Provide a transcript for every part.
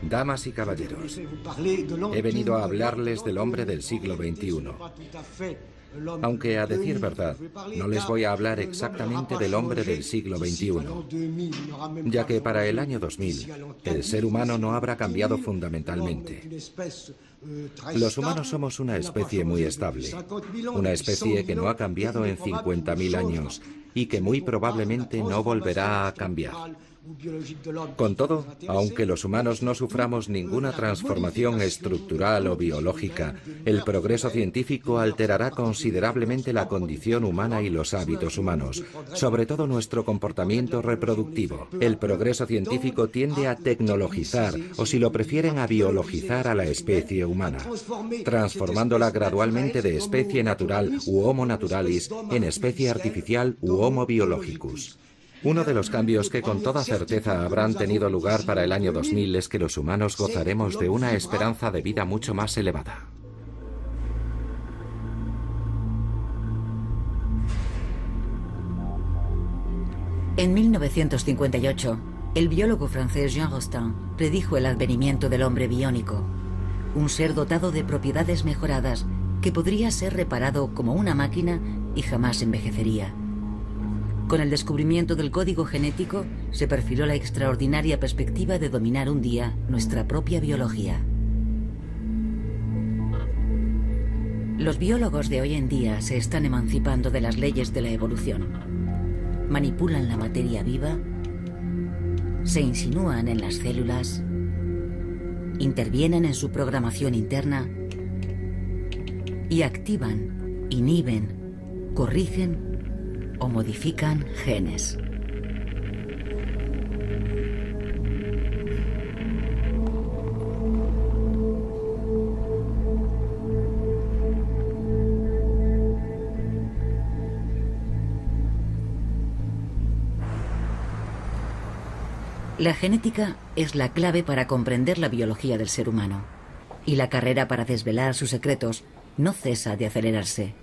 Damas y caballeros, he venido a hablarles del hombre del siglo XXI. Aunque, a decir verdad, no les voy a hablar exactamente del hombre del siglo XXI, ya que para el año 2000 el ser humano no habrá cambiado fundamentalmente. Los humanos somos una especie muy estable, una especie que no ha cambiado en 50.000 años y que muy probablemente no volverá a cambiar. Con todo, aunque los humanos no suframos ninguna transformación estructural o biológica, el progreso científico alterará considerablemente la condición humana y los hábitos humanos, sobre todo nuestro comportamiento reproductivo. El progreso científico tiende a tecnologizar, o si lo prefieren, a biologizar a la especie humana, transformándola gradualmente de especie natural u Homo naturalis en especie artificial u Homo biologicus. Uno de los cambios que con toda certeza habrán tenido lugar para el año 2000 es que los humanos gozaremos de una esperanza de vida mucho más elevada. En 1958, el biólogo francés Jean Rostand predijo el advenimiento del hombre biónico, un ser dotado de propiedades mejoradas que podría ser reparado como una máquina y jamás envejecería. Con el descubrimiento del código genético, se perfiló la extraordinaria perspectiva de dominar un día nuestra propia biología. Los biólogos de hoy en día se están emancipando de las leyes de la evolución. Manipulan la materia viva, se insinúan en las células, intervienen en su programación interna y activan, inhiben, corrigen o modifican genes. La genética es la clave para comprender la biología del ser humano, y la carrera para desvelar sus secretos no cesa de acelerarse.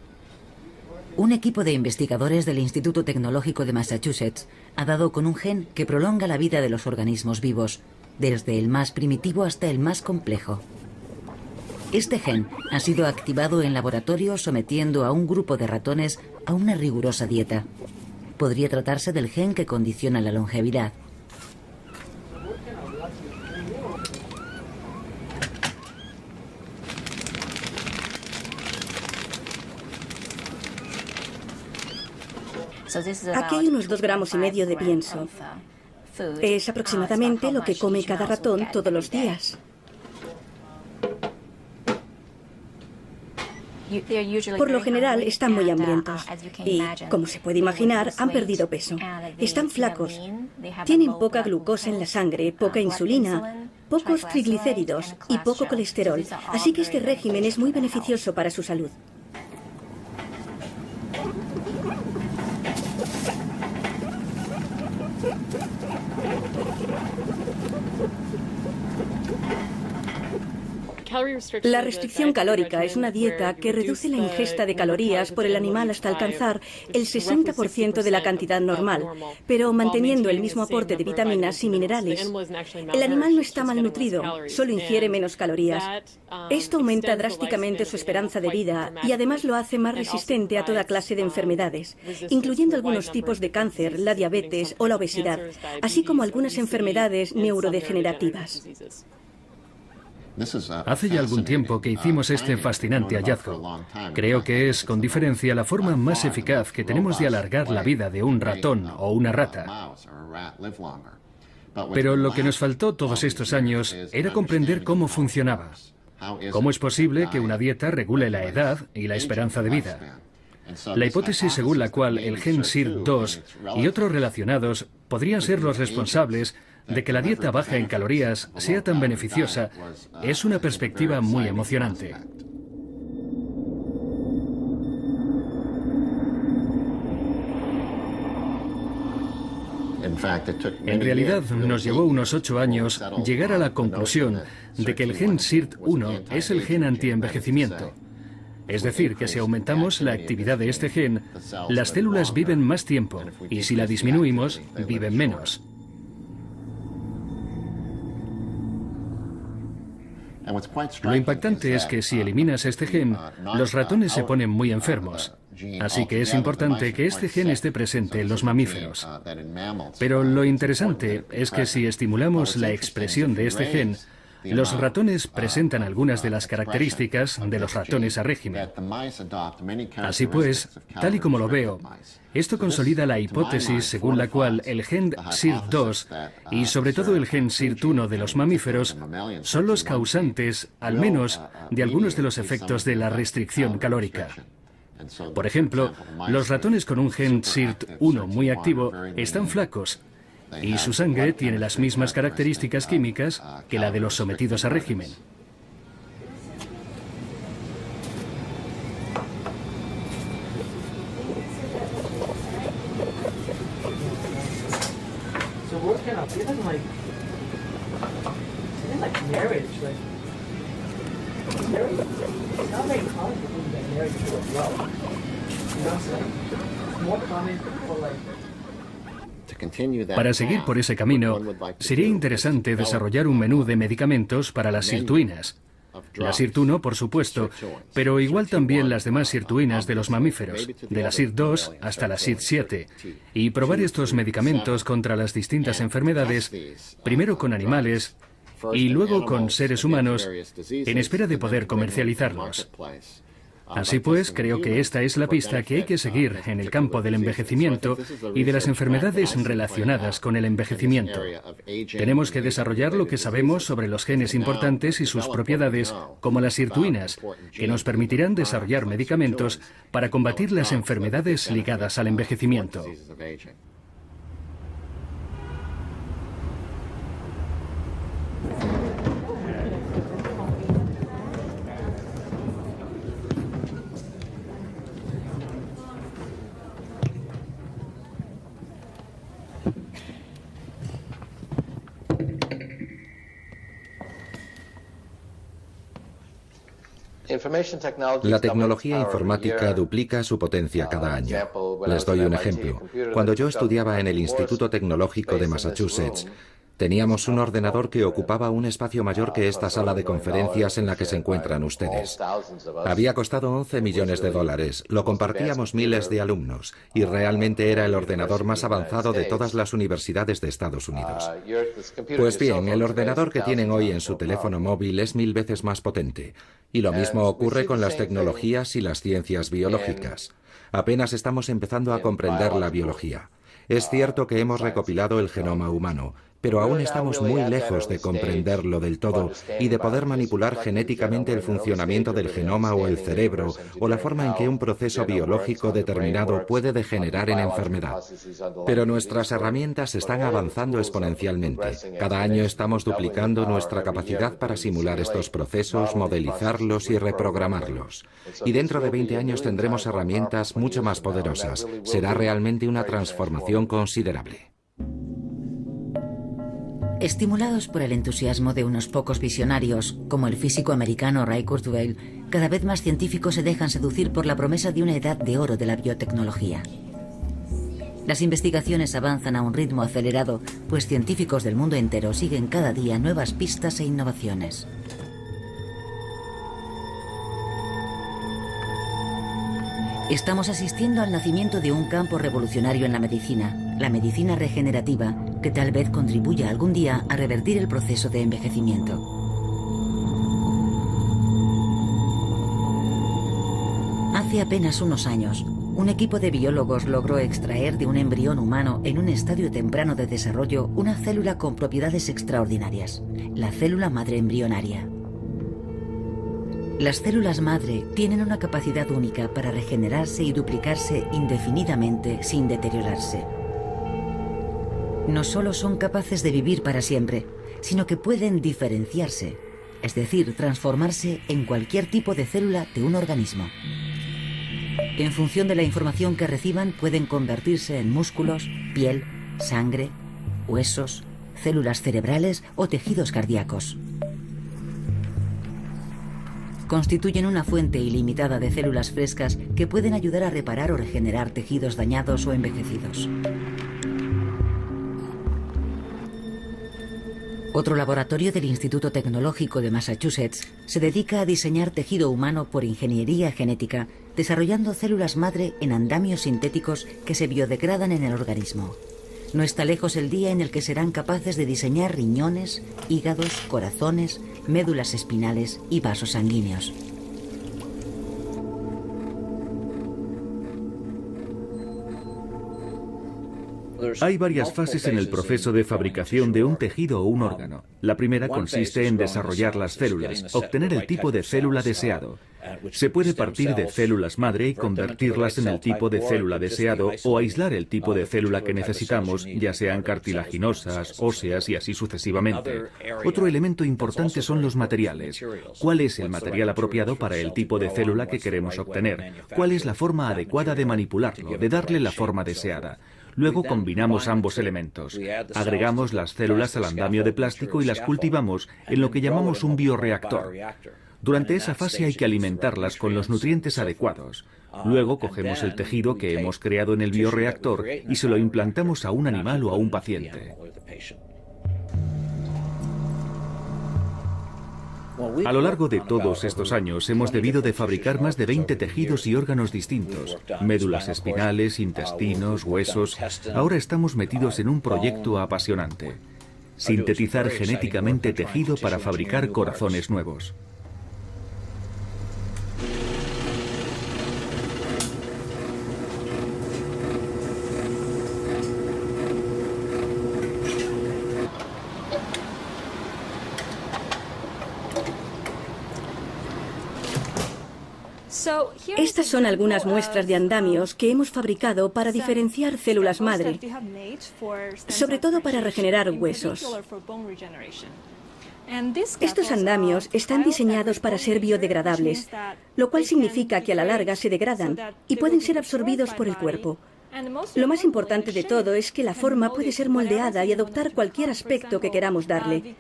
Un equipo de investigadores del Instituto Tecnológico de Massachusetts ha dado con un gen que prolonga la vida de los organismos vivos, desde el más primitivo hasta el más complejo. Este gen ha sido activado en laboratorio sometiendo a un grupo de ratones a una rigurosa dieta. Podría tratarse del gen que condiciona la longevidad. Aquí hay unos 2,5 gramos de pienso. Es aproximadamente lo que come cada ratón todos los días. Por lo general están muy hambrientos y, como se puede imaginar, han perdido peso. Están flacos, tienen poca glucosa en la sangre, poca insulina, pocos triglicéridos y poco colesterol, así que este régimen es muy beneficioso para su salud. La restricción calórica es una dieta que reduce la ingesta de calorías por el animal hasta alcanzar el 60% de la cantidad normal, pero manteniendo el mismo aporte de vitaminas y minerales. El animal no está malnutrido, solo ingiere menos calorías. Esto aumenta drásticamente su esperanza de vida y además lo hace más resistente a toda clase de enfermedades, incluyendo algunos tipos de cáncer, la diabetes o la obesidad, así como algunas enfermedades neurodegenerativas. Hace ya algún tiempo que hicimos este fascinante hallazgo. Creo que es, con diferencia, la forma más eficaz que tenemos de alargar la vida de un ratón o una rata. Pero lo que nos faltó todos estos años era comprender cómo funcionaba. ¿Cómo es posible que una dieta regule la edad y la esperanza de vida? La hipótesis según la cual el gen SIRT2 y otros relacionados podrían ser los responsables de que la dieta baja en calorías sea tan beneficiosa es una perspectiva muy emocionante. En realidad, nos llevó unos 8 años llegar a la conclusión de que el gen SIRT1 es el gen antienvejecimiento. Es decir, que si aumentamos la actividad de este gen, las células viven más tiempo y si la disminuimos, viven menos. Lo impactante es que si eliminas este gen, los ratones se ponen muy enfermos. Así que es importante que este gen esté presente en los mamíferos. Pero lo interesante es que si estimulamos la expresión de este gen, los ratones presentan algunas de las características de los ratones a régimen. Así pues, tal y como lo veo, esto consolida la hipótesis según la cual el gen SIRT2 y sobre todo el gen SIRT1 de los mamíferos son los causantes, al menos, de algunos de los efectos de la restricción calórica. Por ejemplo, los ratones con un gen SIRT1 muy activo están flacos y su sangre tiene las mismas características químicas que la de los sometidos a régimen. Para seguir por ese camino, sería interesante desarrollar un menú de medicamentos para las sirtuinas. La SIRT1, por supuesto, pero igual también las demás sirtuinas de los mamíferos, de la SIRT2 hasta la SIRT7, y probar estos medicamentos contra las distintas enfermedades, primero con animales y luego con seres humanos, en espera de poder comercializarlos. Así pues, creo que esta es la pista que hay que seguir en el campo del envejecimiento y de las enfermedades relacionadas con el envejecimiento. Tenemos que desarrollar lo que sabemos sobre los genes importantes y sus propiedades, como las sirtuinas, que nos permitirán desarrollar medicamentos para combatir las enfermedades ligadas al envejecimiento. La tecnología informática duplica su potencia cada año. Les doy un ejemplo. Cuando yo estudiaba en el Instituto Tecnológico de Massachusetts, teníamos un ordenador que ocupaba un espacio mayor que esta sala de conferencias en la que se encuentran ustedes. Había costado 11 millones de dólares, lo compartíamos miles de alumnos y realmente era el ordenador más avanzado de todas las universidades de Estados Unidos. Pues bien, el ordenador que tienen hoy en su teléfono móvil es 1000 veces más potente. Y lo mismo ocurre con las tecnologías y las ciencias biológicas. Apenas estamos empezando a comprender la biología. Es cierto que hemos recopilado el genoma humano, pero aún estamos muy lejos de comprenderlo del todo y de poder manipular genéticamente el funcionamiento del genoma o el cerebro o la forma en que un proceso biológico determinado puede degenerar en enfermedad. Pero nuestras herramientas están avanzando exponencialmente. Cada año estamos duplicando nuestra capacidad para simular estos procesos, modelizarlos y reprogramarlos. Y dentro de 20 años tendremos herramientas mucho más poderosas. Será realmente una transformación considerable. Estimulados por el entusiasmo de unos pocos visionarios, como el físico americano Ray Kurzweil, cada vez más científicos se dejan seducir por la promesa de una edad de oro de la biotecnología. Las investigaciones avanzan a un ritmo acelerado, pues científicos del mundo entero siguen cada día nuevas pistas e innovaciones. Estamos asistiendo al nacimiento de un campo revolucionario en la medicina regenerativa, que tal vez contribuya algún día a revertir el proceso de envejecimiento. Hace apenas unos años, un equipo de biólogos logró extraer de un embrión humano en un estadio temprano de desarrollo una célula con propiedades extraordinarias, la célula madre embrionaria. Las células madre tienen una capacidad única para regenerarse y duplicarse indefinidamente sin deteriorarse. No solo son capaces de vivir para siempre, sino que pueden diferenciarse, es decir, transformarse en cualquier tipo de célula de un organismo. En función de la información que reciban, pueden convertirse en músculos, piel, sangre, huesos, células cerebrales o tejidos cardíacos. Constituyen una fuente ilimitada de células frescas que pueden ayudar a reparar o regenerar tejidos dañados o envejecidos. Otro laboratorio del Instituto Tecnológico de Massachusetts se dedica a diseñar tejido humano por ingeniería genética, desarrollando células madre en andamios sintéticos que se biodegradan en el organismo. No está lejos el día en el que serán capaces de diseñar riñones, hígados, corazones, médulas espinales y vasos sanguíneos. Hay varias fases en el proceso de fabricación de un tejido o un órgano. La primera consiste en desarrollar las células, obtener el tipo de célula deseado. Se puede partir de células madre y convertirlas en el tipo de célula deseado o aislar el tipo de célula que necesitamos, ya sean cartilaginosas, óseas y así sucesivamente. Otro elemento importante son los materiales. ¿Cuál es el material apropiado para el tipo de célula que queremos obtener? ¿Cuál es la forma adecuada de manipularlo, de darle la forma deseada? Luego combinamos ambos elementos. Agregamos las células al andamio de plástico y las cultivamos en lo que llamamos un bioreactor. Durante esa fase hay que alimentarlas con los nutrientes adecuados. Luego cogemos el tejido que hemos creado en el bioreactor y se lo implantamos a un animal o a un paciente. A lo largo de todos estos años hemos debido de fabricar más de 20 tejidos y órganos distintos, médulas espinales, intestinos, huesos. Ahora estamos metidos en un proyecto apasionante: sintetizar genéticamente tejido para fabricar corazones nuevos. Estas son algunas muestras de andamios que hemos fabricado para diferenciar células madre, sobre todo para regenerar huesos. Estos andamios están diseñados para ser biodegradables, lo cual significa que a la larga se degradan y pueden ser absorbidos por el cuerpo. Lo más importante de todo es que la forma puede ser moldeada y adoptar cualquier aspecto que queramos darle.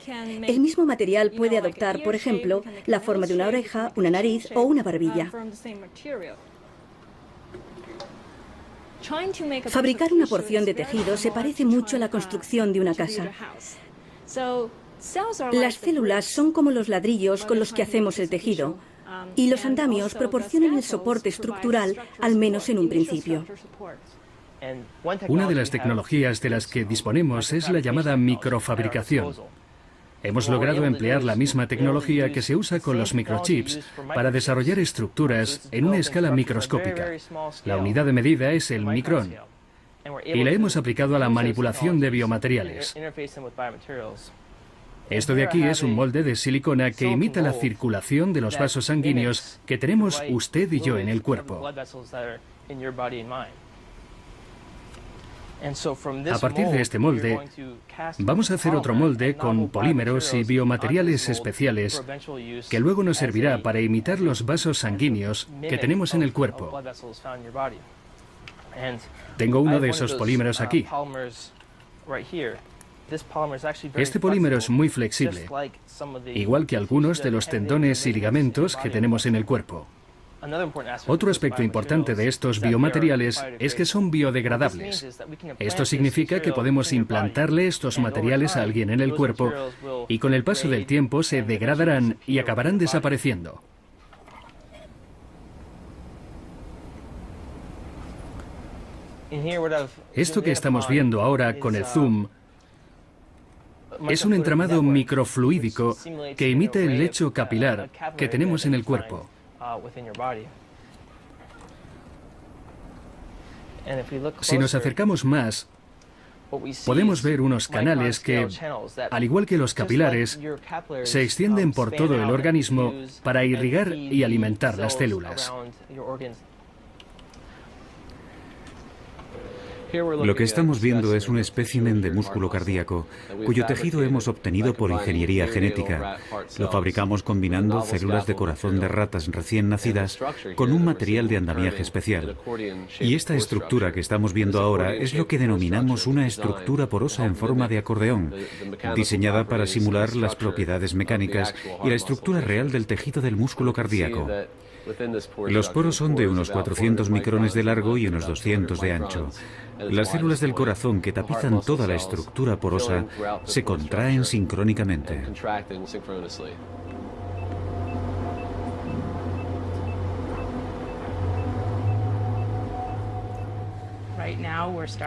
El mismo material puede adoptar, por ejemplo, la forma de una oreja, una nariz o una barbilla. Fabricar una porción de tejido se parece mucho a la construcción de una casa. Las células son como los ladrillos con los que hacemos el tejido, y los andamios proporcionan el soporte estructural, al menos en un principio. Una de las tecnologías de las que disponemos es la llamada microfabricación. Hemos logrado emplear la misma tecnología que se usa con los microchips para desarrollar estructuras en una escala microscópica. La unidad de medida es el micrón, y la hemos aplicado a la manipulación de biomateriales. Esto de aquí es un molde de silicona que imita la circulación de los vasos sanguíneos que tenemos usted y yo en el cuerpo. A partir de este molde, vamos a hacer otro molde con polímeros y biomateriales especiales que luego nos servirá para imitar los vasos sanguíneos que tenemos en el cuerpo. Tengo uno de esos polímeros aquí. Este polímero es muy flexible, igual que algunos de los tendones y ligamentos que tenemos en el cuerpo. Otro aspecto importante de estos biomateriales es que son biodegradables. Esto significa que podemos implantarle estos materiales a alguien en el cuerpo y con el paso del tiempo se degradarán y acabarán desapareciendo. Esto que estamos viendo ahora con el zoom es un entramado microfluídico que imita el lecho capilar que tenemos en el cuerpo. Si nos acercamos más, podemos ver unos canales que, al igual que los capilares, se extienden por todo el organismo para irrigar y alimentar las células. Lo que estamos viendo es un espécimen de músculo cardíaco, cuyo tejido hemos obtenido por ingeniería genética. Lo fabricamos combinando células de corazón de ratas recién nacidas con un material de andamiaje especial. Y esta estructura que estamos viendo ahora es lo que denominamos una estructura porosa en forma de acordeón, diseñada para simular las propiedades mecánicas y la estructura real del tejido del músculo cardíaco. Los poros son de unos 400 micrones de largo y unos 200 de ancho. Las células del corazón que tapizan toda la estructura porosa se contraen sincrónicamente.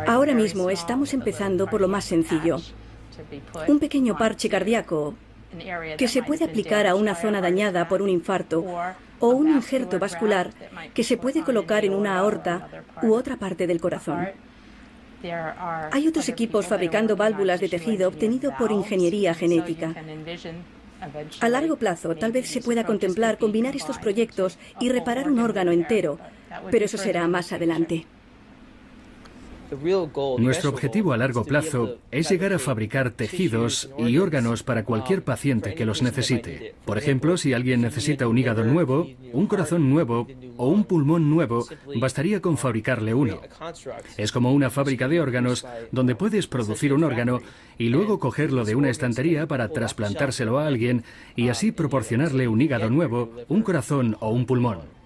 Ahora mismo estamos empezando por lo más sencillo. Un pequeño parche cardíaco que se puede aplicar a una zona dañada por un infarto o un injerto vascular que se puede colocar en una aorta u otra parte del corazón. Hay otros equipos fabricando válvulas de tejido obtenido por ingeniería genética. A largo plazo, tal vez se pueda contemplar combinar estos proyectos y reparar un órgano entero, pero eso será más adelante. Nuestro objetivo a largo plazo es llegar a fabricar tejidos y órganos para cualquier paciente que los necesite. Por ejemplo, si alguien necesita un hígado nuevo, un corazón nuevo o un pulmón nuevo, bastaría con fabricarle uno. Es como una fábrica de órganos donde puedes producir un órgano y luego cogerlo de una estantería para trasplantárselo a alguien y así proporcionarle un hígado nuevo, un corazón o un pulmón.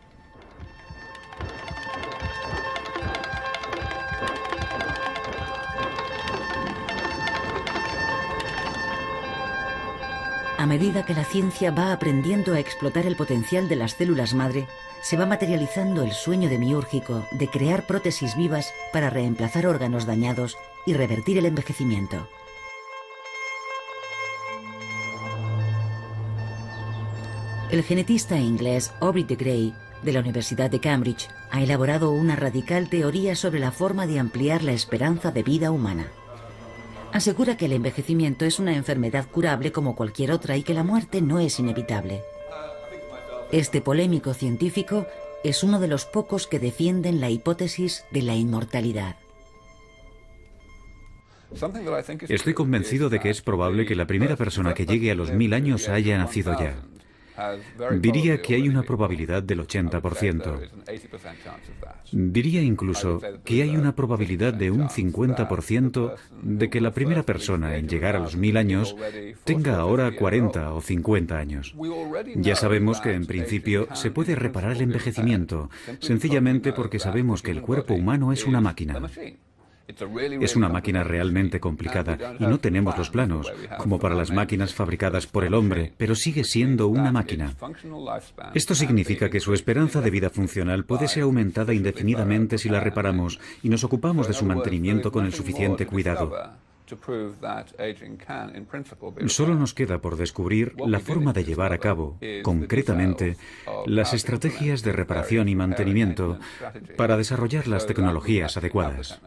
A medida que la ciencia va aprendiendo a explotar el potencial de las células madre, se va materializando el sueño demiúrgico de crear prótesis vivas para reemplazar órganos dañados y revertir el envejecimiento. El genetista inglés Aubrey de Grey, de la Universidad de Cambridge, ha elaborado una radical teoría sobre la forma de ampliar la esperanza de vida humana. Asegura que el envejecimiento es una enfermedad curable como cualquier otra y que la muerte no es inevitable. Este polémico científico es uno de los pocos que defienden la hipótesis de la inmortalidad. Estoy convencido de que es probable que la primera persona que llegue a los 1000 años haya nacido ya. Diría que hay una probabilidad del 80%. Diría incluso que hay una probabilidad de un 50% de que la primera persona en llegar a los 1000 años tenga ahora 40 o 50 años. Ya sabemos que en principio se puede reparar el envejecimiento, sencillamente porque sabemos que el cuerpo humano es una máquina. Es una máquina realmente complicada y no tenemos los planos, como para las máquinas fabricadas por el hombre, pero sigue siendo una máquina. Esto significa que su esperanza de vida funcional puede ser aumentada indefinidamente si la reparamos y nos ocupamos de su mantenimiento con el suficiente cuidado. Solo nos queda por descubrir la forma de llevar a cabo, concretamente, las estrategias de reparación y mantenimiento para desarrollar las tecnologías adecuadas.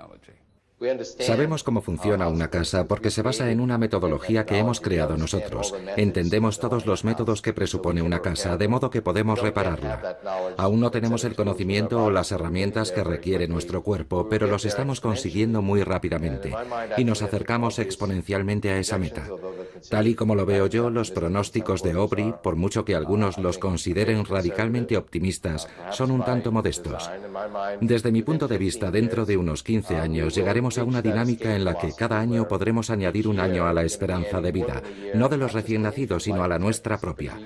Sabemos cómo funciona una casa porque se basa en una metodología que hemos creado nosotros. Entendemos todos los métodos que presupone una casa, de modo que podemos repararla. Aún no tenemos el conocimiento o las herramientas que requiere nuestro cuerpo, pero los estamos consiguiendo muy rápidamente y nos acercamos exponencialmente a esa meta. Tal y como lo veo yo, los pronósticos de Aubrey, por mucho que algunos los consideren radicalmente optimistas, son un tanto modestos. Desde mi punto de vista, dentro de unos 15 años llegaremos a una dinámica en la que cada año podremos añadir un año a la esperanza de vida, no de los recién nacidos, sino a la nuestra propia.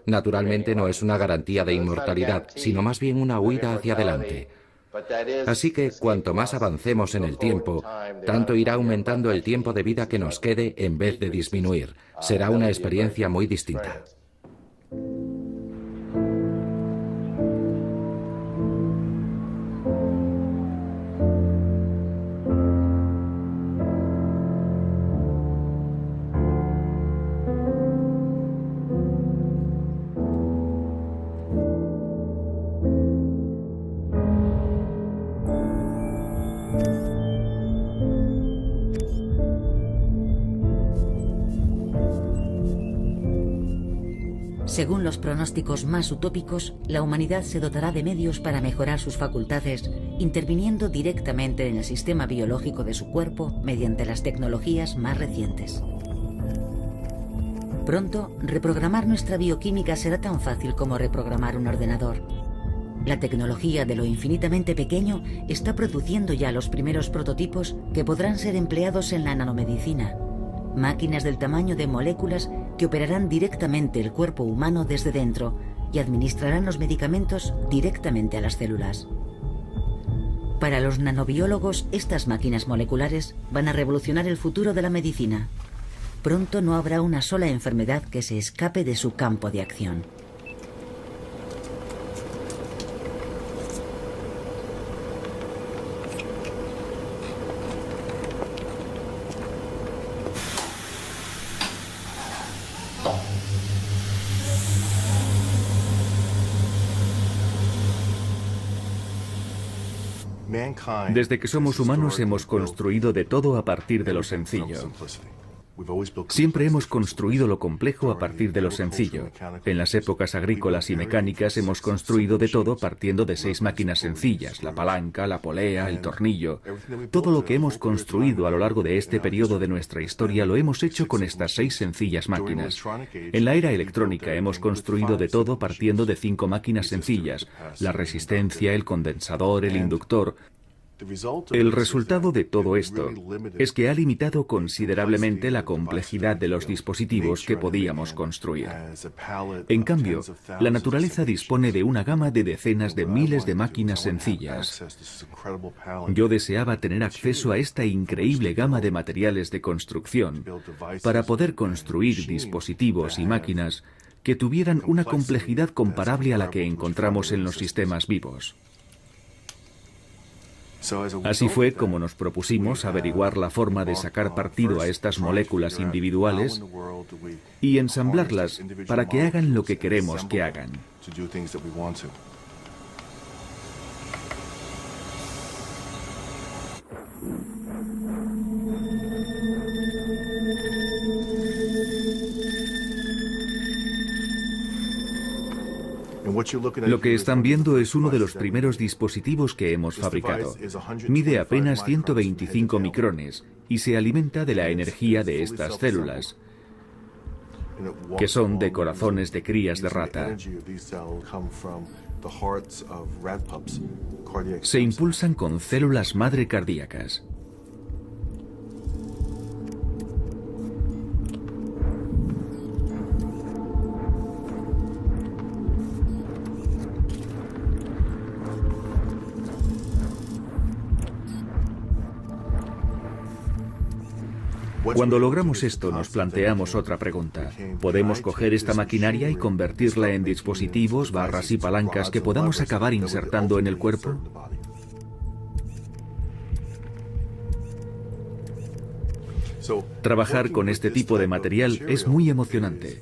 Naturalmente no es una garantía de inmortalidad, sino más bien una huida hacia adelante. Así que cuanto más avancemos en el tiempo, tanto irá aumentando el tiempo de vida que nos quede en vez de disminuir. Será una experiencia muy distinta. Según los pronósticos más utópicos, la humanidad se dotará de medios para mejorar sus facultades, interviniendo directamente en el sistema biológico de su cuerpo mediante las tecnologías más recientes. Pronto, reprogramar nuestra bioquímica será tan fácil como reprogramar un ordenador. La tecnología de lo infinitamente pequeño está produciendo ya los primeros prototipos que podrán ser empleados en la nanomedicina, máquinas del tamaño de moléculas que operarán directamente el cuerpo humano desde dentro y administrarán los medicamentos directamente a las células. Para los nanobiólogos, estas máquinas moleculares van a revolucionar el futuro de la medicina. Pronto no habrá una sola enfermedad que se escape de su campo de acción. Desde que somos humanos hemos construido de todo a partir de lo sencillo. Siempre hemos construido lo complejo a partir de lo sencillo. En las épocas agrícolas y mecánicas hemos construido de todo partiendo de 6 máquinas sencillas, la palanca, la polea, el tornillo. Todo lo que hemos construido a lo largo de este periodo de nuestra historia lo hemos hecho con estas 6 sencillas máquinas. En la era electrónica hemos construido de todo partiendo de 5 máquinas sencillas, la resistencia, el condensador, el inductor. El resultado de todo esto es que ha limitado considerablemente la complejidad de los dispositivos que podíamos construir. En cambio, la naturaleza dispone de una gama de decenas de miles de máquinas sencillas. Yo deseaba tener acceso a esta increíble gama de materiales de construcción para poder construir dispositivos y máquinas que tuvieran una complejidad comparable a la que encontramos en los sistemas vivos. Así fue como nos propusimos averiguar la forma de sacar partido a estas moléculas individuales y ensamblarlas para que hagan lo que queremos que hagan. Lo que están viendo es uno de los primeros dispositivos que hemos fabricado. Mide apenas 125 micrones y se alimenta de la energía de estas células, que son de corazones de crías de rata. Se impulsan con células madre cardíacas. Cuando logramos esto, nos planteamos otra pregunta. ¿Podemos coger esta maquinaria y convertirla en dispositivos, barras y palancas que podamos acabar insertando en el cuerpo? Trabajar con este tipo de material es muy emocionante,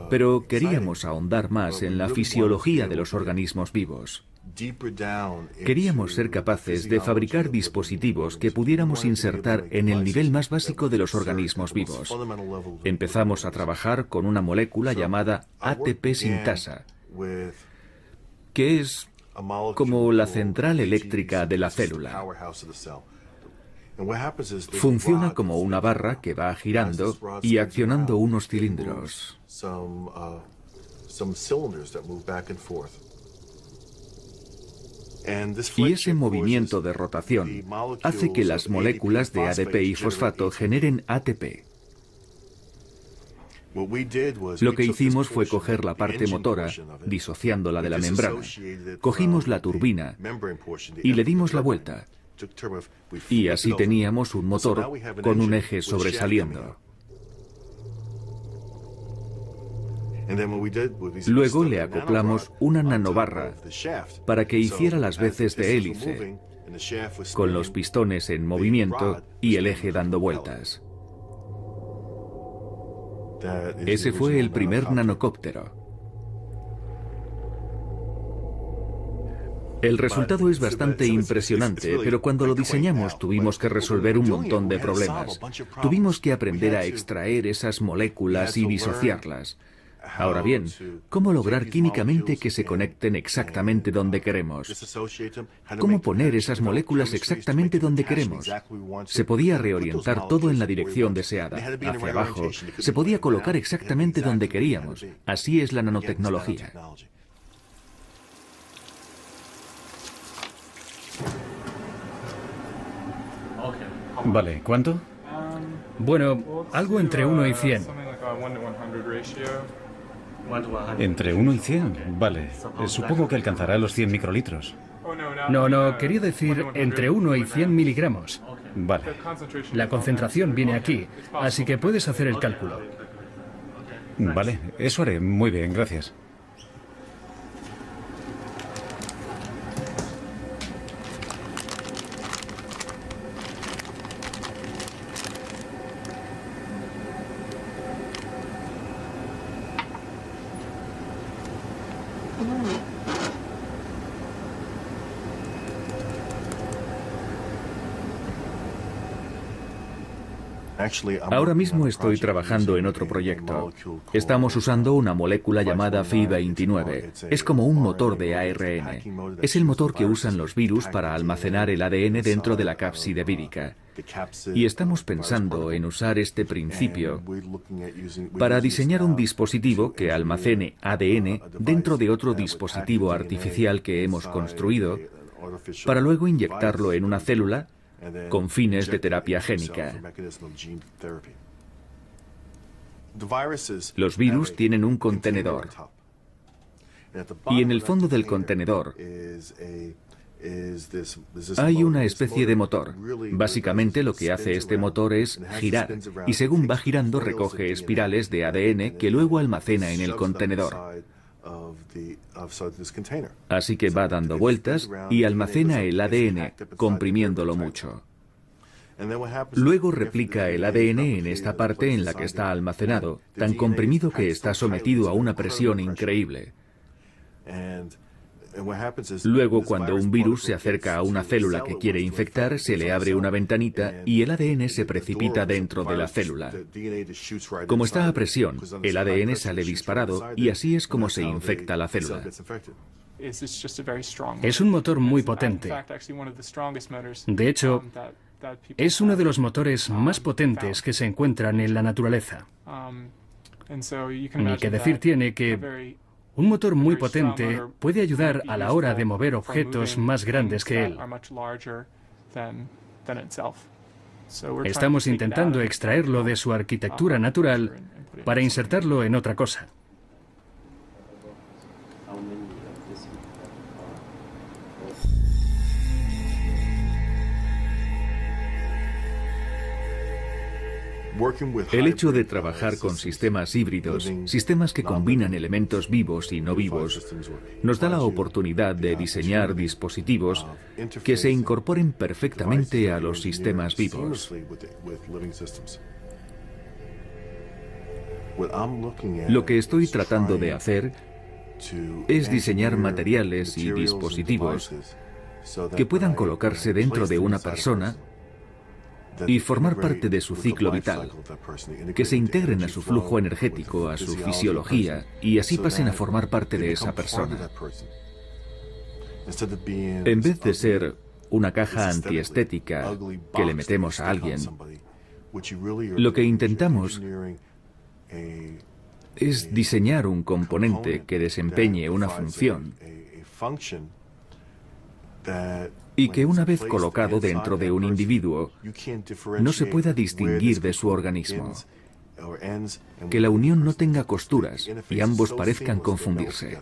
pero queríamos ahondar más en la fisiología de los organismos vivos. Queríamos ser capaces de fabricar dispositivos que pudiéramos insertar en el nivel más básico de los organismos vivos. Empezamos a trabajar con una molécula llamada ATP sintasa, que es como la central eléctrica de la célula. Funciona como una barra que va girando y accionando unos cilindros. Y ese movimiento de rotación hace que las moléculas de ADP y fosfato generen ATP. Lo que hicimos fue coger la parte motora, disociándola de la membrana. Cogimos la turbina y le dimos la vuelta. Y así teníamos un motor con un eje sobresaliendo. Luego le acoplamos una nanobarra para que hiciera las veces de hélice, con los pistones en movimiento y el eje dando vueltas. Ese fue el primer nanocóptero. El resultado es bastante impresionante, pero cuando lo diseñamos tuvimos que resolver un montón de problemas. Tuvimos que aprender a extraer esas moléculas y disociarlas. Ahora bien, ¿cómo lograr químicamente que se conecten exactamente donde queremos? ¿Cómo poner esas moléculas exactamente donde queremos? Se podía reorientar todo en la dirección deseada, hacia abajo. Se podía colocar exactamente donde queríamos. Así es la nanotecnología. Vale, ¿cuánto? Bueno, algo entre 1 y 100. Entre 1 y 100, vale. Supongo que alcanzará los 100 microlitros. No, quería decir entre 1 y 100 miligramos. Vale. La concentración viene aquí, así que puedes hacer el cálculo. Vale, eso haré. Muy bien, gracias. Ahora mismo estoy trabajando en otro proyecto. Estamos usando una molécula llamada Phi29. Es como un motor de ARN. Es el motor que usan los virus para almacenar el ADN dentro de la cápside vírica. Y estamos pensando en usar este principio para diseñar un dispositivo que almacene ADN dentro de otro dispositivo artificial que hemos construido para luego inyectarlo en una célula con fines de terapia génica. Los virus tienen un contenedor y en el fondo del contenedor hay una especie de motor. Básicamente lo que hace este motor es girar y según va girando recoge espirales de ADN que luego almacena en el contenedor. Así que va dando vueltas y almacena el ADN, comprimiéndolo mucho. Luego replica el ADN en esta parte en la que está almacenado, tan comprimido que está sometido a una presión increíble. Luego, cuando un virus se acerca a una célula que quiere infectar, se le abre una ventanita y el ADN se precipita dentro de la célula. Como está a presión, el ADN sale disparado y así es como se infecta la célula. Es un motor muy potente. De hecho, es uno de los motores más potentes que se encuentran en la naturaleza. Ni que decir tiene que un motor muy potente puede ayudar a la hora de mover objetos más grandes que él. Estamos intentando extraerlo de su arquitectura natural para insertarlo en otra cosa. El hecho de trabajar con sistemas híbridos, sistemas que combinan elementos vivos y no vivos, nos da la oportunidad de diseñar dispositivos que se incorporen perfectamente a los sistemas vivos. Lo que estoy tratando de hacer es diseñar materiales y dispositivos que puedan colocarse dentro de una persona y formar parte de su ciclo vital, que se integren a su flujo energético, a su fisiología, y así pasen a formar parte de esa persona. En vez de ser una caja antiestética que le metemos a alguien, lo que intentamos es diseñar un componente que desempeñe una función y que una vez colocado dentro de un individuo no se pueda distinguir de su organismo, que la unión no tenga costuras y ambos parezcan confundirse.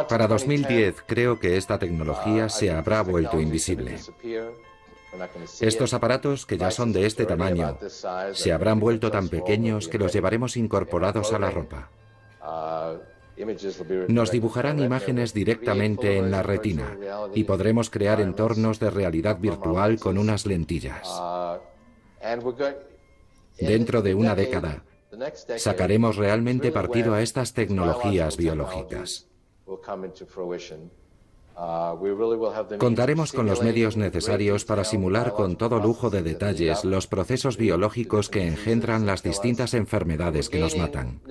Para 2010 creo que esta tecnología se habrá vuelto invisible. Estos aparatos, que ya son de este tamaño, se habrán vuelto tan pequeños que los llevaremos incorporados a la ropa. Nos dibujarán imágenes directamente en la retina y podremos crear entornos de realidad virtual con unas lentillas. Dentro de una década, sacaremos realmente partido a estas tecnologías biológicas. Contaremos con los medios necesarios para simular con todo lujo de detalles los procesos biológicos que engendran las distintas enfermedades que nos matan.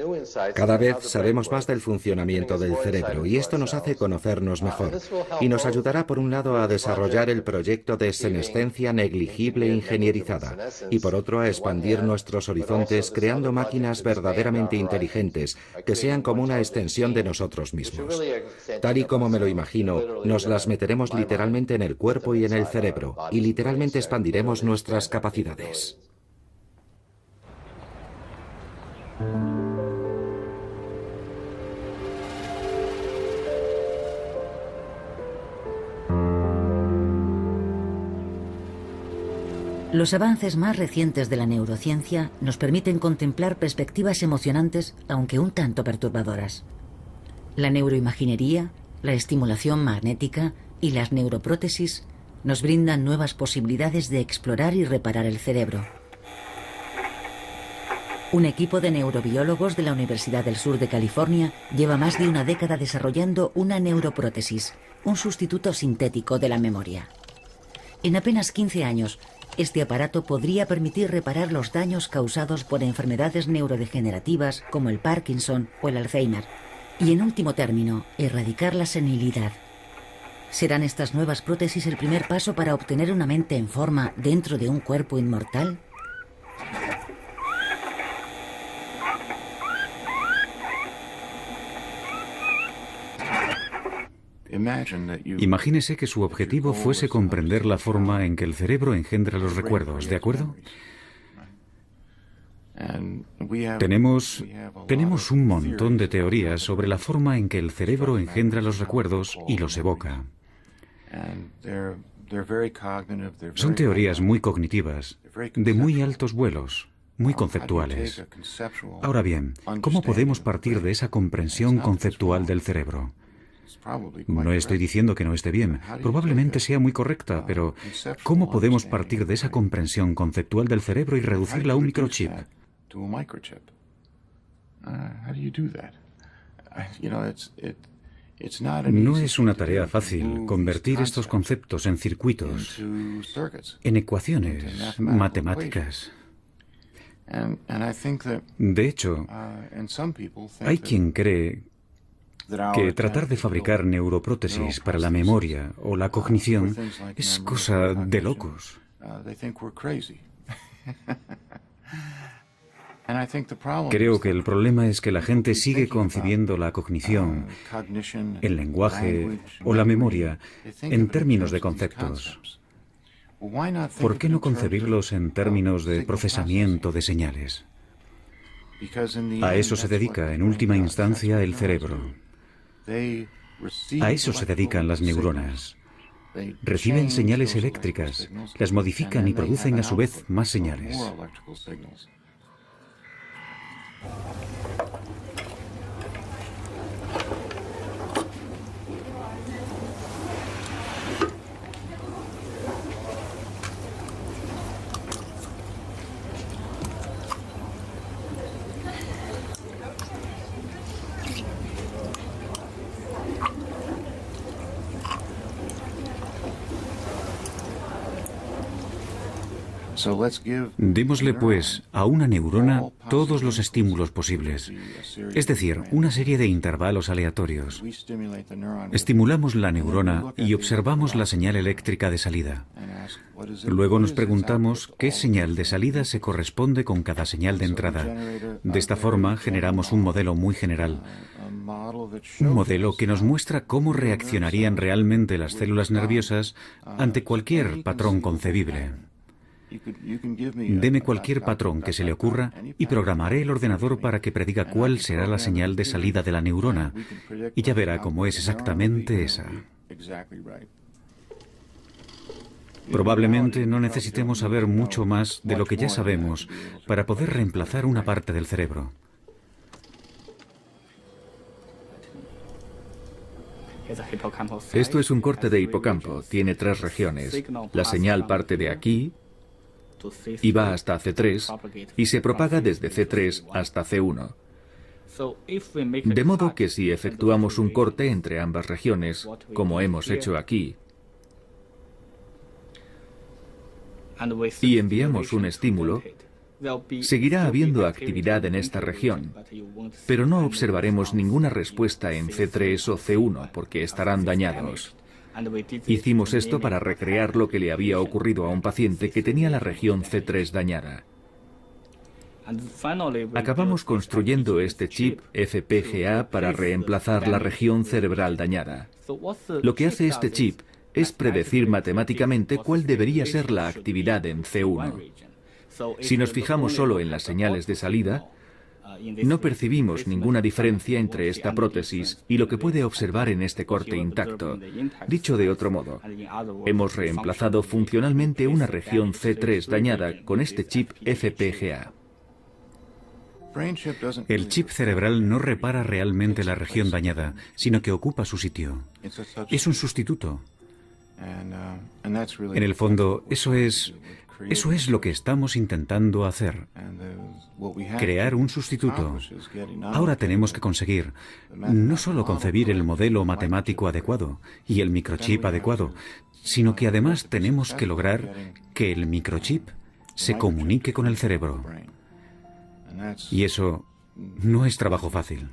Cada vez sabemos más del funcionamiento del cerebro y esto nos hace conocernos mejor y nos ayudará por un lado a desarrollar el proyecto de senescencia negligible ingenierizada y por otro a expandir nuestros horizontes creando máquinas verdaderamente inteligentes que sean como una extensión de nosotros mismos. Tal y como me lo imagino, Nos las meteremos literalmente en el cuerpo y en el cerebro, y literalmente expandiremos nuestras capacidades. Los avances más recientes de la neurociencia nos permiten contemplar perspectivas emocionantes, aunque un tanto perturbadoras. La neuroimaginería, la estimulación magnética y las neuroprótesis nos brindan nuevas posibilidades de explorar y reparar el cerebro. Un equipo de neurobiólogos de la Universidad del Sur de California lleva más de una década desarrollando una neuroprótesis, un sustituto sintético de la memoria. En apenas 15 años, este aparato podría permitir reparar los daños causados por enfermedades neurodegenerativas como el Parkinson o el Alzheimer, y en último término, erradicar la senilidad. ¿Serán estas nuevas prótesis el primer paso para obtener una mente en forma dentro de un cuerpo inmortal? Imagínese que su objetivo fuese comprender la forma en que el cerebro engendra los recuerdos, ¿de acuerdo? Tenemos un montón de teorías sobre la forma en que el cerebro engendra los recuerdos y los evoca. Son teorías muy cognitivas, de muy altos vuelos, muy conceptuales. Ahora bien, ¿cómo podemos partir de esa comprensión conceptual del cerebro? No estoy diciendo que no esté bien, probablemente sea muy correcta, pero ¿cómo podemos partir de esa comprensión conceptual del cerebro y reducirla a un microchip? No es una tarea fácil convertir estos conceptos en circuitos, en ecuaciones matemáticas. De hecho, hay quien cree que tratar de fabricar neuroprótesis para la memoria o la cognición es cosa de locos. Creo que el problema es que la gente sigue concibiendo la cognición, el lenguaje o la memoria en términos de conceptos. ¿Por qué no concebirlos en términos de procesamiento de señales? A eso se dedica, en última instancia, el cerebro. A eso se dedican las neuronas. Reciben señales eléctricas, las modifican y producen a su vez más señales. Démosle, pues, a una neurona todos los estímulos posibles, es decir, una serie de intervalos aleatorios. Estimulamos la neurona y observamos la señal eléctrica de salida. Luego nos preguntamos qué señal de salida se corresponde con cada señal de entrada. De esta forma generamos un modelo muy general. Un modelo que nos muestra cómo reaccionarían realmente las células nerviosas ante cualquier patrón concebible. Deme cualquier patrón que se le ocurra y programaré el ordenador para que prediga cuál será la señal de salida de la neurona, y ya verá cómo es exactamente esa. Probablemente no necesitemos saber mucho más de lo que ya sabemos para poder reemplazar una parte del cerebro. Esto es un corte de hipocampo, tiene 3 regiones. La señal parte de aquí y va hasta C3 y se propaga desde C3 hasta C1. De modo que si efectuamos un corte entre ambas regiones, como hemos hecho aquí, y enviamos un estímulo, seguirá habiendo actividad en esta región, pero no observaremos ninguna respuesta en C3 o C1 porque estarán dañados. Hicimos esto para recrear lo que le había ocurrido a un paciente que tenía la región C3 dañada. Acabamos construyendo este chip FPGA para reemplazar la región cerebral dañada. Lo que hace este chip es predecir matemáticamente cuál debería ser la actividad en C1. Si nos fijamos solo en las señales de salida, no percibimos ninguna diferencia entre esta prótesis y lo que puede observar en este corte intacto. Dicho de otro modo, hemos reemplazado funcionalmente una región C3 dañada con este chip FPGA. El chip cerebral no repara realmente la región dañada, sino que ocupa su sitio. Es un sustituto. En el fondo, eso es lo que estamos intentando hacer. Crear un sustituto. Ahora tenemos que conseguir no solo concebir el modelo matemático adecuado y el microchip adecuado, sino que además tenemos que lograr que el microchip se comunique con el cerebro. Y eso no es trabajo fácil.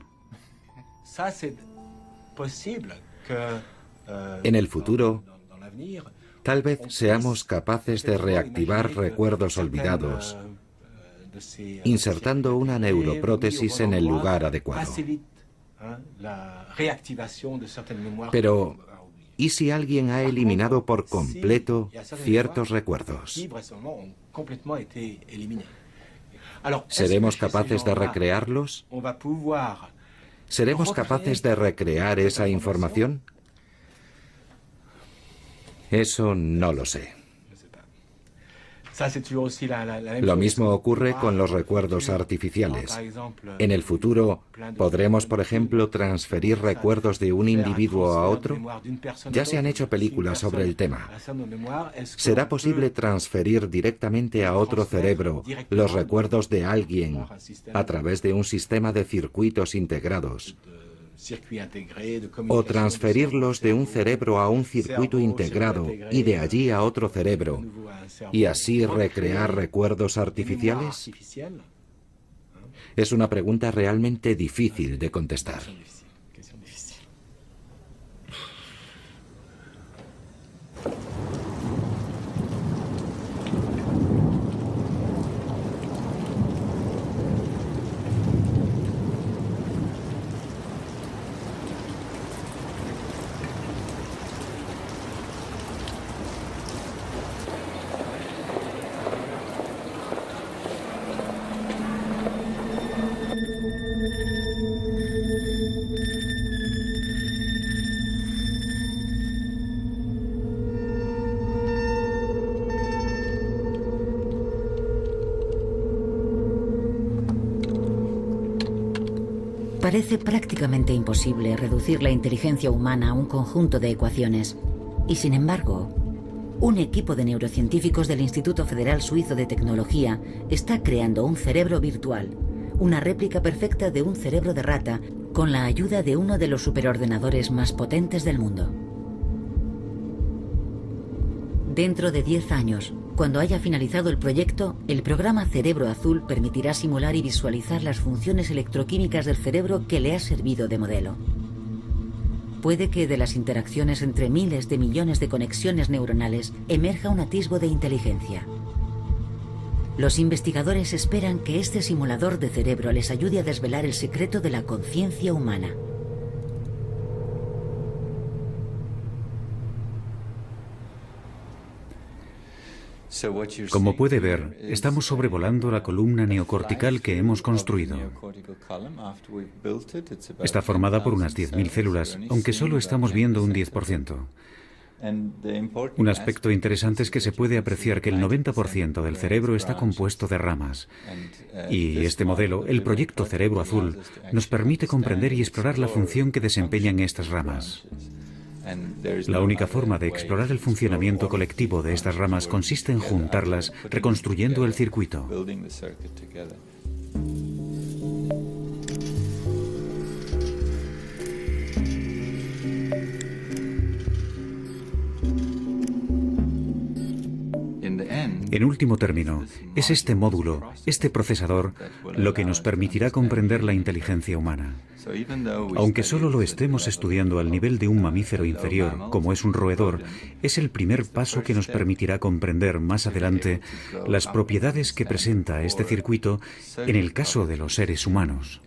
En el futuro, tal vez seamos capaces de reactivar recuerdos olvidados, insertando una neuroprótesis en el lugar adecuado. Pero, ¿y si alguien ha eliminado por completo ciertos recuerdos? ¿Seremos capaces de recrearlos? ¿Seremos capaces de recrear esa información? Eso no lo sé. Lo mismo ocurre con los recuerdos artificiales. En el futuro, ¿podremos, por ejemplo, transferir recuerdos de un individuo a otro? Ya se han hecho películas sobre el tema. ¿Será posible transferir directamente a otro cerebro los recuerdos de alguien a través de un sistema de circuitos integrados? O transferirlos de un cerebro a un circuito integrado y de allí a otro cerebro, y así recrear recuerdos artificiales? Es una pregunta realmente difícil de contestar. Parece prácticamente imposible reducir la inteligencia humana a un conjunto de ecuaciones. Y sin embargo, un equipo de neurocientíficos del Instituto Federal Suizo de Tecnología está creando un cerebro virtual, una réplica perfecta de un cerebro de rata, con la ayuda de uno de los superordenadores más potentes del mundo. Dentro de 10 años, cuando haya finalizado el proyecto, el programa Cerebro Azul permitirá simular y visualizar las funciones electroquímicas del cerebro que le ha servido de modelo. Puede que de las interacciones entre miles de millones de conexiones neuronales emerja un atisbo de inteligencia. Los investigadores esperan que este simulador de cerebro les ayude a desvelar el secreto de la conciencia humana. Como puede ver, estamos sobrevolando la columna neocortical que hemos construido. Está formada por unas 10.000 células, aunque solo estamos viendo un 10%. Un aspecto interesante es que se puede apreciar que el 90% del cerebro está compuesto de ramas. Y este modelo, el proyecto Cerebro Azul, nos permite comprender y explorar la función que desempeñan estas ramas. La única forma de explorar el funcionamiento colectivo de estas ramas consiste en juntarlas, reconstruyendo el circuito. En último término, es este módulo, este procesador, lo que nos permitirá comprender la inteligencia humana. Aunque solo lo estemos estudiando al nivel de un mamífero inferior, como es un roedor, es el primer paso que nos permitirá comprender más adelante las propiedades que presenta este circuito en el caso de los seres humanos.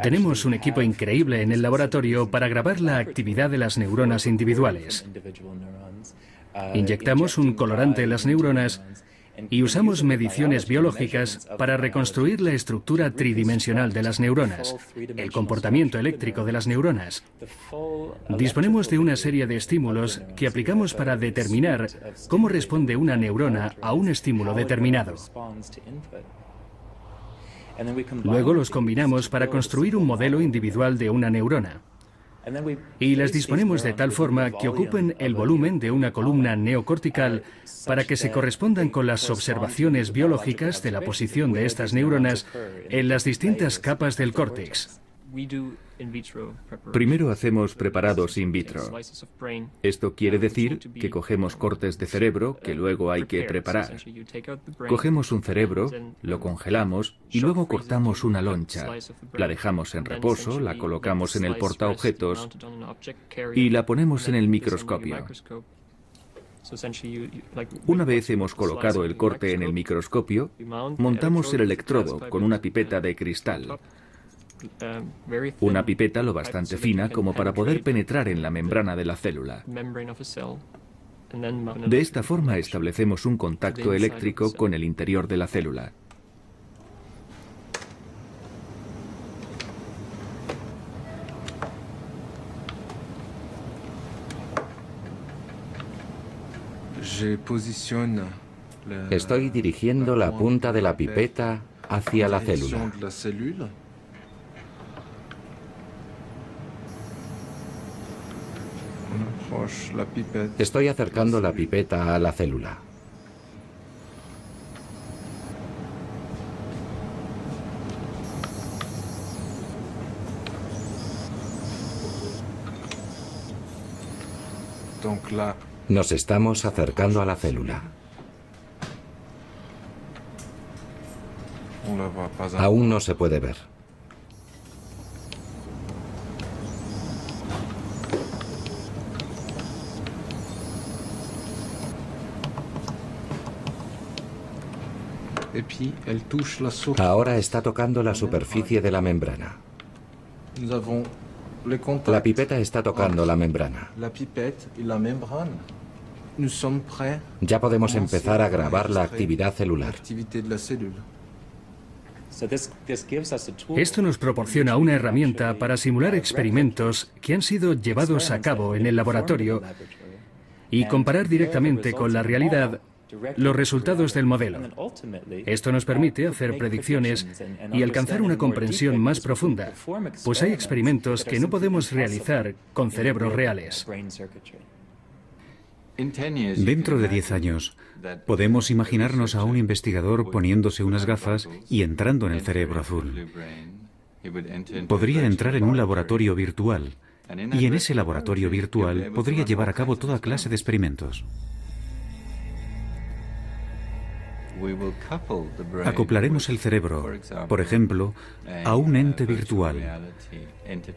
Tenemos un equipo increíble en el laboratorio para grabar la actividad de las neuronas individuales. Inyectamos un colorante en las neuronas y usamos mediciones biológicas para reconstruir la estructura tridimensional de las neuronas, el comportamiento eléctrico de las neuronas. Disponemos de una serie de estímulos que aplicamos para determinar cómo responde una neurona a un estímulo determinado. Luego los combinamos para construir un modelo individual de una neurona. Y las disponemos de tal forma que ocupen el volumen de una columna neocortical para que se correspondan con las observaciones biológicas de la posición de estas neuronas en las distintas capas del córtex. Primero hacemos preparados in vitro. Esto quiere decir que cogemos cortes de cerebro que luego hay que preparar. Cogemos un cerebro, lo congelamos y luego cortamos una loncha. La dejamos en reposo, la colocamos en el portaobjetos y la ponemos en el microscopio. Una vez hemos colocado el corte en el microscopio, montamos el electrodo con una pipeta de cristal. Una pipeta lo bastante fina como para poder penetrar en la membrana de la célula. De esta forma establecemos un contacto eléctrico con el interior de la célula. Estoy dirigiendo la punta de la pipeta hacia la célula. Estoy acercando la pipeta a la célula. Nos estamos acercando a la célula. Aún no se puede ver. Ahora está tocando la superficie de la membrana. La pipeta está tocando la membrana. Ya podemos empezar a grabar la actividad celular. Esto nos proporciona una herramienta para simular experimentos que han sido llevados a cabo en el laboratorio y comparar directamente con la realidad los resultados del modelo. Esto nos permite hacer predicciones y alcanzar una comprensión más profunda, pues hay experimentos que no podemos realizar con cerebros reales. Dentro de 10 años, podemos imaginarnos a un investigador poniéndose unas gafas y entrando en el cerebro azul. Podría entrar en un laboratorio virtual, y en ese laboratorio virtual podría llevar a cabo toda clase de experimentos. Acoplaremos el cerebro, por ejemplo, a un ente virtual,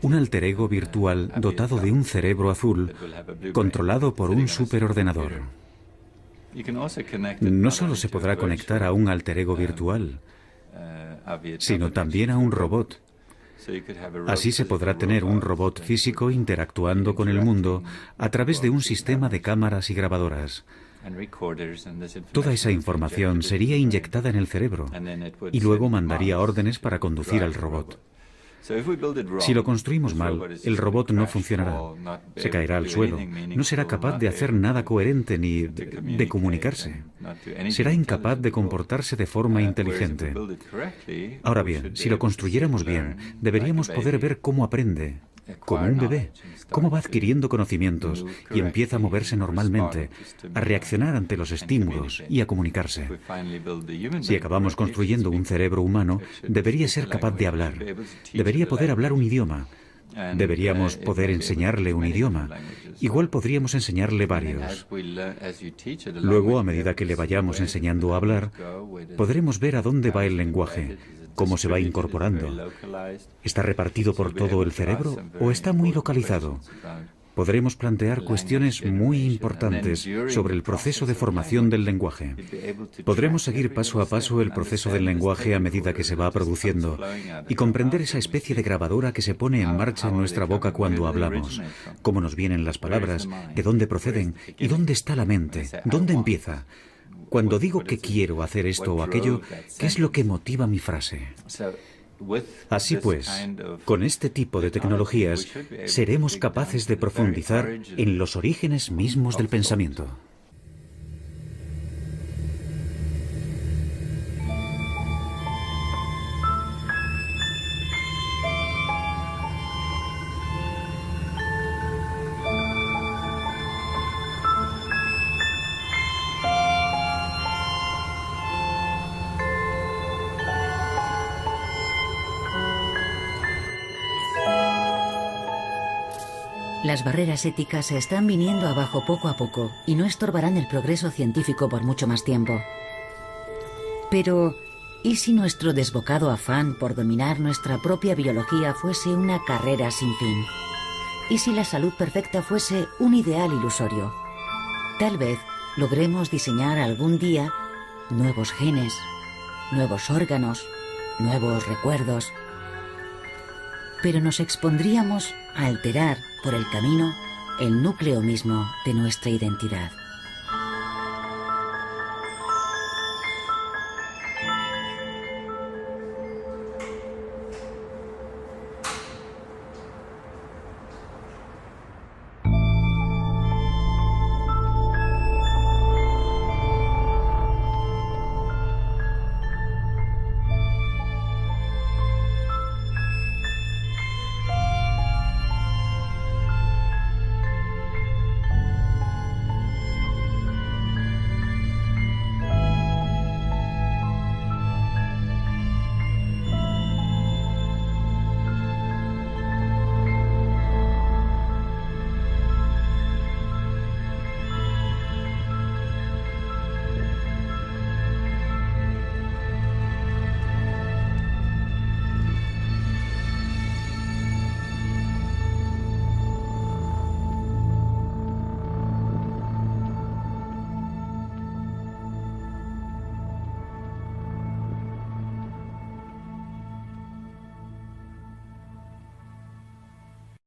un alter ego virtual dotado de un cerebro azul, controlado por un superordenador. No solo se podrá conectar a un alter ego virtual, sino también a un robot. Así se podrá tener un robot físico interactuando con el mundo a través de un sistema de cámaras y grabadoras. Toda esa información sería inyectada en el cerebro y luego mandaría órdenes para conducir al robot. Si lo construimos mal, el robot no funcionará, se caerá al suelo, no será capaz de hacer nada coherente ni de comunicarse, será incapaz de comportarse de forma inteligente. Ahora bien, si lo construyéramos bien, deberíamos poder ver cómo aprende, como un bebé, cómo va adquiriendo conocimientos y empieza a moverse normalmente, a reaccionar ante los estímulos y a comunicarse. Si acabamos construyendo un cerebro humano, debería ser capaz de hablar, debería poder hablar un idioma. Deberíamos poder enseñarle un idioma. Igual podríamos enseñarle varios. Luego, a medida que le vayamos enseñando a hablar, podremos ver a dónde va el lenguaje, cómo se va incorporando. ¿Está repartido por todo el cerebro o está muy localizado? Podremos plantear cuestiones muy importantes sobre el proceso de formación del lenguaje. Podremos seguir paso a paso el proceso del lenguaje a medida que se va produciendo y comprender esa especie de grabadora que se pone en marcha en nuestra boca cuando hablamos. Cómo nos vienen las palabras, de dónde proceden y dónde está la mente, dónde empieza. Cuando digo que quiero hacer esto o aquello, ¿qué es lo que motiva mi frase? Así pues, con este tipo de tecnologías, seremos capaces de profundizar en los orígenes mismos del pensamiento. Las barreras éticas se están viniendo abajo poco a poco y no estorbarán el progreso científico por mucho más tiempo. Pero, ¿y si nuestro desbocado afán por dominar nuestra propia biología fuese una carrera sin fin? ¿Y si la salud perfecta fuese un ideal ilusorio? Tal vez logremos diseñar algún día nuevos genes, nuevos órganos, nuevos recuerdos. Pero nos expondríamos a alterar por el camino el núcleo mismo de nuestra identidad.